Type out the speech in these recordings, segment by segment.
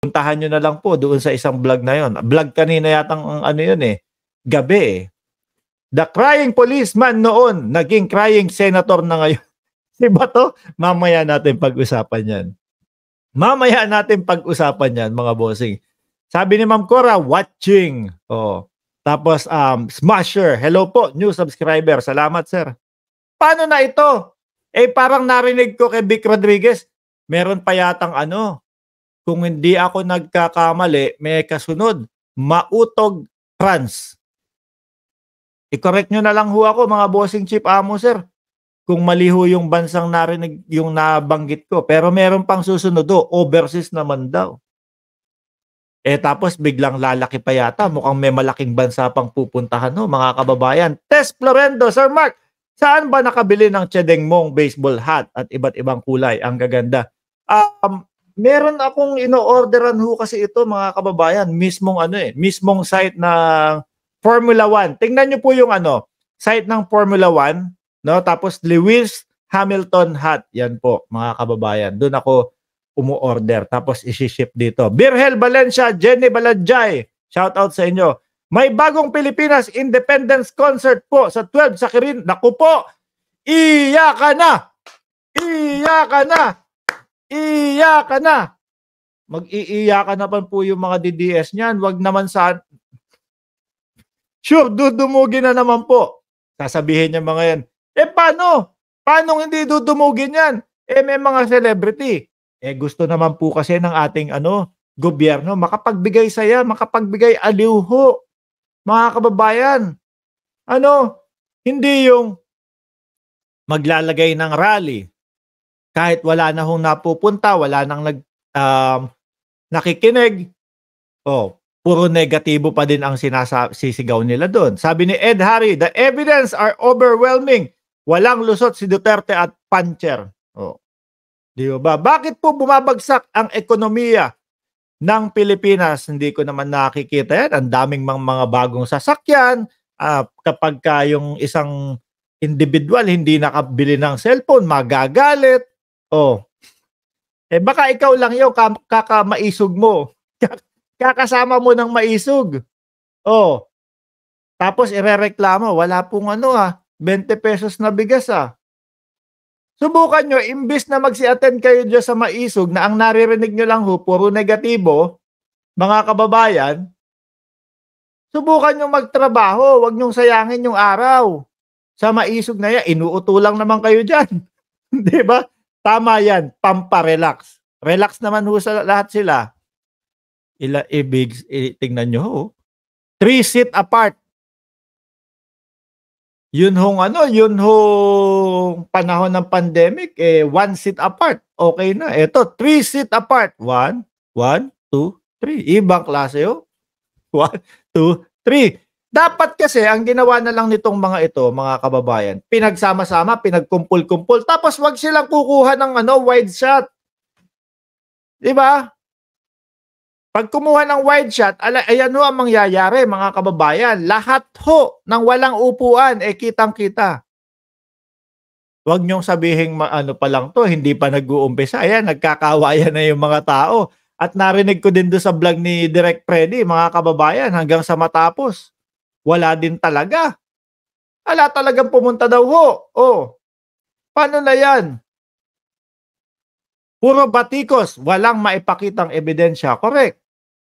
puntahan nyo na lang po doon sa isang vlog na yon. Vlog kanina yatang ano yun eh, gabi eh. The crying policeman noon, naging crying senator na ngayon. Diba to? Mamaya natin pag-usapan yan. Mamaya natin pag-usapan yan, mga bossing. Sabi ni Ma'am Cora, watching. Oh. Tapos, Smasher, hello po, new subscriber. Salamat, sir. Paano na ito? Eh, parang narinig ko kay Vic Rodriguez, meron pa yatang ano, kung hindi ako nagkakamali, may kasunod, Mautog Trans. I-correct nyo na lang ho ako, mga bossing chief amo, sir. Kung mali ho yung bansang narinig, yung nabanggit ko. Pero meron pang susunod do, overseas naman daw. Eh tapos biglang lalaki pa yata. Mukhang may malaking bansa pang pupuntahan no, mga kababayan. Tess Florendo, Sir Mark, saan ba nakabili ng Chedeng Mong baseball hat at iba't ibang kulay? Ang gaganda. Meron akong ino-orderan ho kasi ito, mga kababayan. Mismong site ng Formula 1. Tingnan nyo po yung site ng Formula 1. No? Tapos Lewis Hamilton hat. Yan po, mga kababayan. Doon ako umu-order. Tapos isi-ship dito. Birhel Valencia, Jenny Baladjay. Shout out sa inyo. May bagong Pilipinas Independence Concert po sa 12 sa Kirin. Naku po! Iyak na! Iyak na! Iyak na! Mag-iiyakan na po yung mga DDS niyan. Wag naman sa... Sure, dudumugin na naman po. Sasabihin niya mga yan. Eh paano? Paano hindi dudumugin yan? Eh may mga celebrity. Eh gusto naman po kasi ng ating gobyerno makapagbigay saya, makapagbigay aliw ho. Mga kababayan. Hindi yung maglalagay ng rally kahit wala na hong napupunta, wala nang nakikinig. Puro negatibo pa din ang sisigaw nila doon. Sabi ni Ed Harry, the evidence are overwhelming. Walang lusot si Duterte at Pancher. Di ba? Bakit po bumabagsak ang ekonomiya ng Pilipinas? Hindi ko naman nakikita yan. Ang daming mga bagong sasakyan. Kapag yung isang individual hindi nakabili ng cellphone, magagalit. Baka ikaw lang yun, kakamaisog mo. Kakasama mo ng maisog. Tapos irereklamo, wala pong 20 pesos na bigas Subukan nyo, imbis na magsi-attend kayo dyan sa maisog na ang naririnig nyo lang puro negatibo, mga kababayan, subukan nyo magtrabaho, wag nyong sayangin yung araw. Sa maisog na yan, inuutulang naman kayo dyan. Diba? Tama yan, pamparelax. Relax naman sa lahat sila. Tingnan nyo 3 seat apart. Yun hong panahon ng pandemic, 1 seat apart. Okay na. Ito, 3 seat apart. 1, 2, 3. Ibang klase 1, 2, 3. Dapat kasi, ang ginawa na lang nitong mga ito, mga kababayan, pinagsama-sama, pinagkumpul-kumpul, tapos wag silang kukuha ng wide shot. Diba? Pag kumuha ng wide shot, ayan ho ang mangyayari, mga kababayan. Lahat ho ng walang upuan, kitang-kita. Huwag niyong sabihin, pa lang to, hindi pa nag-uumpisa. Ayan, nagkakawayan na yung mga tao. At narinig ko din doon sa vlog ni Direk Freddy, mga kababayan, hanggang sa matapos. Wala din talaga. Wala talagang pumunta daw ho. Paano na yan? Puro batikos, walang maipakitang ebidensya. Correct.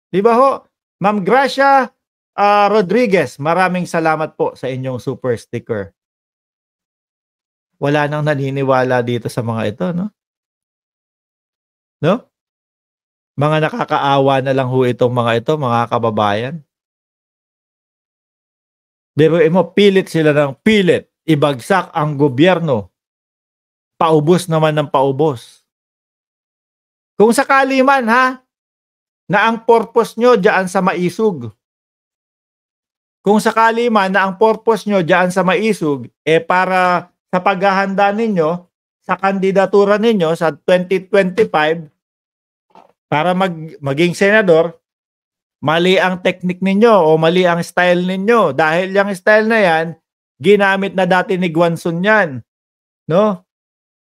Di ba ho? Ma'am Gracia Rodriguez, maraming salamat po sa inyong super sticker. Wala nang naniniwala dito sa mga ito, no? No? Mga nakakaawa na lang ho itong mga ito, mga kababayan. Biruin mo, pilit sila ng pilit. Ibagsak ang gobyerno. Paubos naman ng paubos. Kung sakali man, na ang purpose nyo dyan sa maisog. Kung sakali man na ang purpose nyo dyan sa maisog, para sa paghahanda ninyo, sa kandidatura ninyo sa 2025, para maging senador, mali ang technique ninyo o mali ang style ninyo. Dahil yung style na yan, ginamit na dati ni Guanzon yan. No?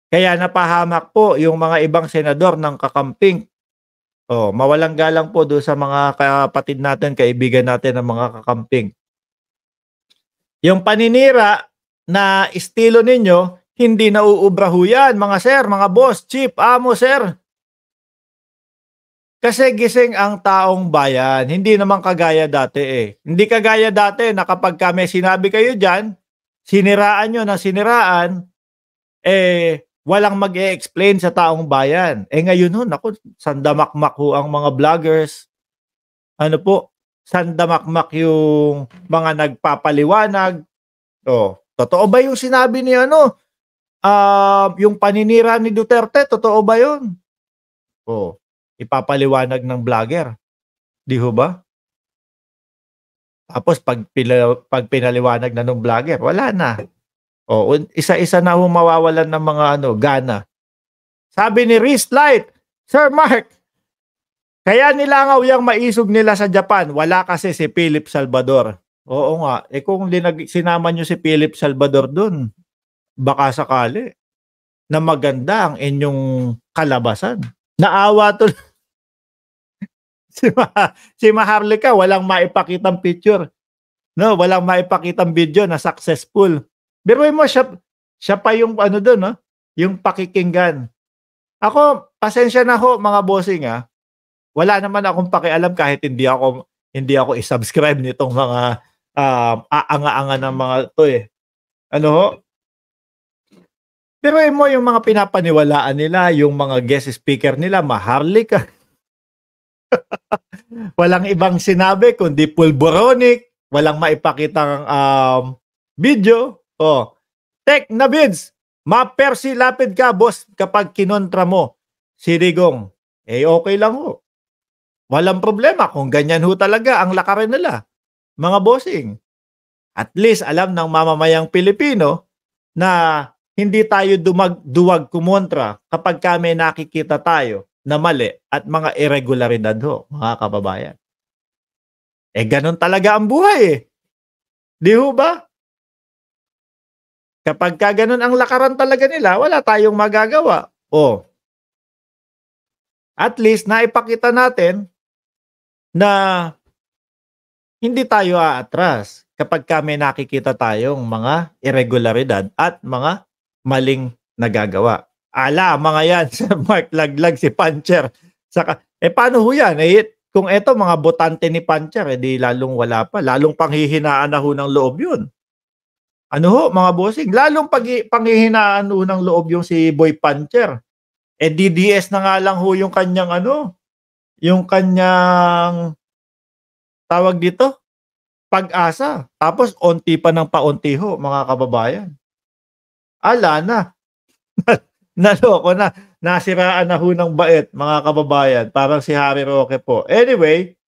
Kaya napahamak po yung mga ibang senador ng kakamping Oh, mawalang galang po doon sa mga kapatid natin, kaibigan natin ng mga kakamping. Yung paninira na estilo ninyo, hindi nauubra ho yan, mga sir, mga boss, chief, amo, sir. Kasi gising ang taong bayan, hindi naman kagaya dati eh. Hindi kagaya dati na kapag may sinabi kayo dyan, siniraan nyo ng siniraan, walang mag-e-explain sa taong bayan. Ngayon ho, naku, sandamakmak ho ang mga vloggers. Ano po, sandamakmak yung mga nagpapaliwanag. Totoo ba yung sinabi ni yung paninira ni Duterte, totoo ba yun? Ipapaliwanag ng vlogger. Di ho ba? Tapos pag pinaliwanag na ng vlogger, wala na. Isa-isa na ho mawawalan ng mga gana. Sabi ni Wristlight, Sir Mark, kaya nilangaw yung maisog nila sa Japan, wala kasi si Philip Salvador. Oo nga, kung sinama nyo si Philip Salvador dun, baka sakali na maganda ang inyong kalabasan. Naawa to si Maharlika, walang maipakitang picture. No, walang maipakitang video na successful. Pero mo siya pa yung doon, no? Yung pakikinggan. Ako, pasensya na ho mga bossing Wala naman akong pakialam kahit hindi ako i-subscribe nitong mga aanga-anga ng mga to Ano ho? Pero mo yung mga pinapaniwalaan nila, yung mga guest speaker nila, Maharlika. Walang ibang sinabi kundi pulboronic, walang maipakitang video. Tek na bids, mapersi lapid ka boss kapag kinontra mo si Digong. Okay lang ho. Walang problema kung ganyan ho talaga ang lakarin nila, mga bossing. At least alam ng mamamayang Pilipino na hindi tayo duwag kumontra kapag kami nakikita tayo na mali at mga irregularidad ho, mga kababayan. Ganun talaga ang buhay Di ho ba? Kapag ganun ang lakaran talaga nila, wala tayong magagawa. At least naipakita natin na hindi tayo aatras kapag may nakikita tayong mga irregularidad at mga maling nagagawa. Mga yan, Sir Mark Laglag, si Puncher. Paano ho yan? Kung eto mga botante ni Puncher, di lalong wala pa. Lalong panghihinaan na ho ng loob yun. Ano ho, mga bossing? Lalong panghihinaan ho ng loob yung si Boy Puncher. DDS na nga lang ho yung kanyang yung kanyang tawag dito, pag-asa. Tapos onti pa ng paunti ho, mga kababayan. Ala na. Naloko na. Nasiraan na ho ng bait, mga kababayan. Parang si Harry Roque po. Anyway,